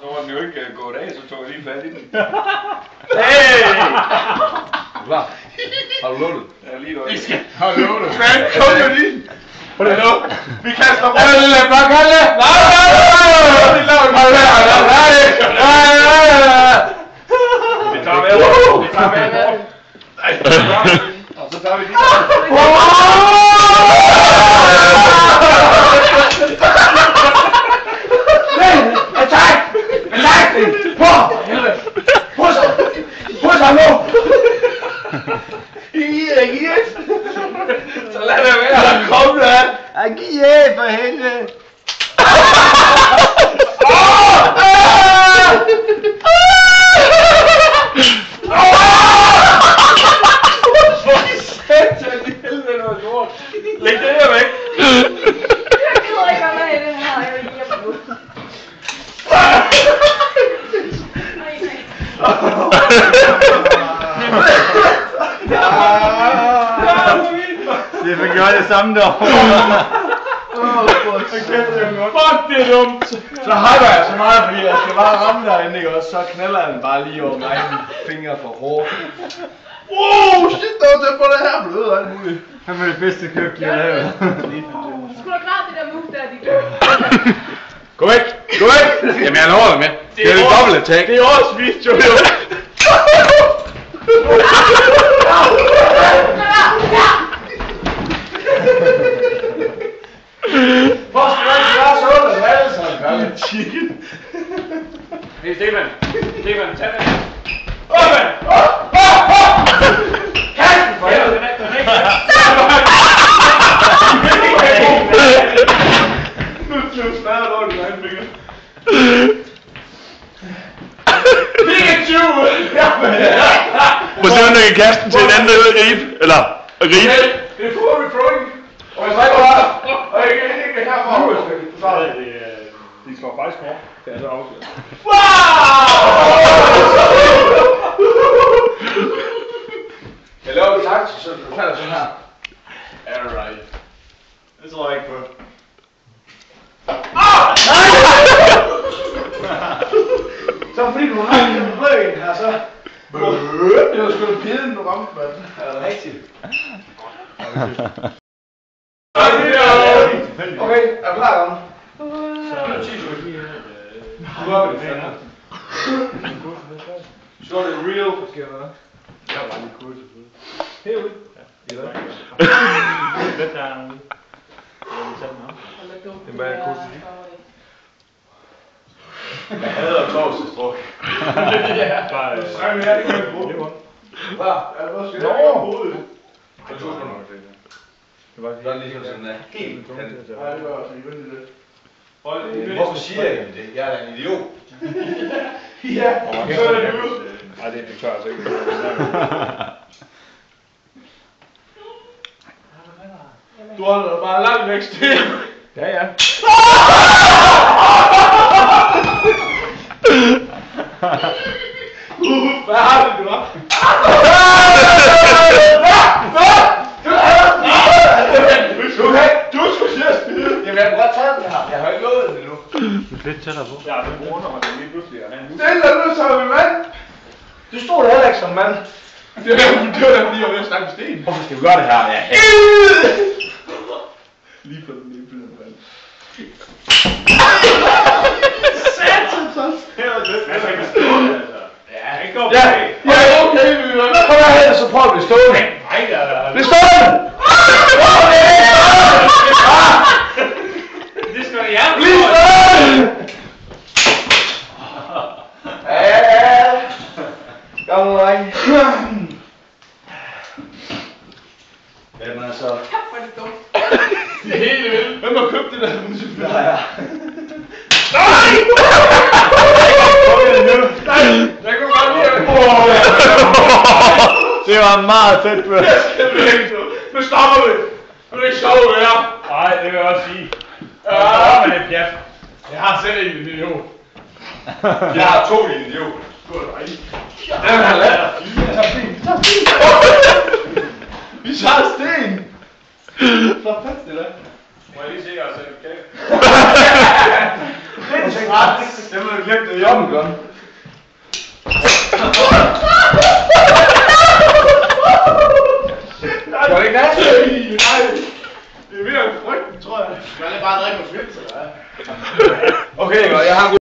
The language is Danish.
Så var den jo ikke gået af, så tog jeg lige fat i den. Hey! Klar. Har du lukket? Ja, lige noget. Har du lukket? Kom med lige. Hallo? Vi kaster rundt. Kalle! Bare Kalle! Nej! Vi tager med. Vi tager med. Nej, og så tager vi lige. Attack! Attack! På! Pusser nu! Giv Så lad det være. Kom da! Giv for helvede! Læg det her væk. Jeg gider ikke at være i den her. Jeg vil hjem ud. Det er for gjort det samme derovre. Fuck, det er dumt. Så hyper jeg så meget, fordi jeg skal bare ramme derinde, ikke? Og så knalder den bare lige over mig fingre for hårdt. Shit, der var tæt på det her blød og alt muligt. Han var det bedste køb, jeg har lavet. Skulle du klare det der move der, de gør? Gå væk! Gå væk! Jamen jeg lover dig med. Det er et dobbelt attack. Det er også video, jo. Hvor skal du ikke gøre så ondt? Hvad er det sådan, Kalle? Chicken. Hey, Stefan. Stefan, tag den her. Åben! Kasten for helvede! Nu slår smadret over din egen finger. Pikachu! Må se, om du kan kaste den til en anden rib. Eller rib. Det er full throwing. Og jeg trækker bare. Og jeg kan ikke herfra. De slår faktisk hårdt. Det er så afsløret. Jeg laver en taktisk, så du falder sådan her. Alright. Det tror jeg ikke på. Så fordi du har en røg her, så... Det var sgu da piden, du ramte, mand. Er det rigtigt? Okay, er du klar, Ram? Så er det real. Jeg var lige kurs. Herude. Ja. Hvad der er derude? Det er kurs. Jeg hader tovsestruk. Bare... Nej, men jeg er ikke med på. Hvad? Er det også? Nå! Jeg tror sgu nok det. Det var ligesom sådan en helt... Nej, det var også en det. Hvorfor siger jeg egentlig det? Jeg er da en idiot. Ja, så er det ud. Nej, det tør jeg altså ikke. Du holder bare langt væk, Sten. Ja, ja. Hvad har du gjort? Du skulle sige at spide. Jamen, jeg kunne godt tage den her. Jeg har ikke lovet den endnu. Du er lidt tættere på. Ja, det bruger mig lige pludselig at have en hus. Stil dig nu som en mand. Du stod der heller ikke som mand. Det var da fordi, jeg var ved at snakke med Sten. Hvorfor skal vi gøre det her? Ja, Lige på den, mand. Satan, så. Hvad skal man stå, altså? Ja, ikke gå Ja, okay, vi vil. Kom herhen, så prøver vi at stå den. Nej, der er... Vi står den! Det skal være jer. Bliv stående! Ja. Gamle dreng. Jamen altså... Kæft, hvor er det dumt. Det er helt vildt. Hvem har købt det der musik? Ja. Nej! Nej! Jeg kunne godt lide at... Det var meget fedt, bro. Nu stopper vi! Nu er det ikke sjovt at være. Nej, det vil jeg også sige. Ja. Men det er pjat. Jeg har selv en idiot. Jeg har 2 idiot. Skål dig. Den har lavet. Vi tager sten. Så fast det der. Må jeg lige se jeres certifikat? Det må du glemme det i om, gør. Gør det ikke det? Nej. Det er mere frygten, tror jeg. Man er bare drikke med filter, ja. Okay, jeg har en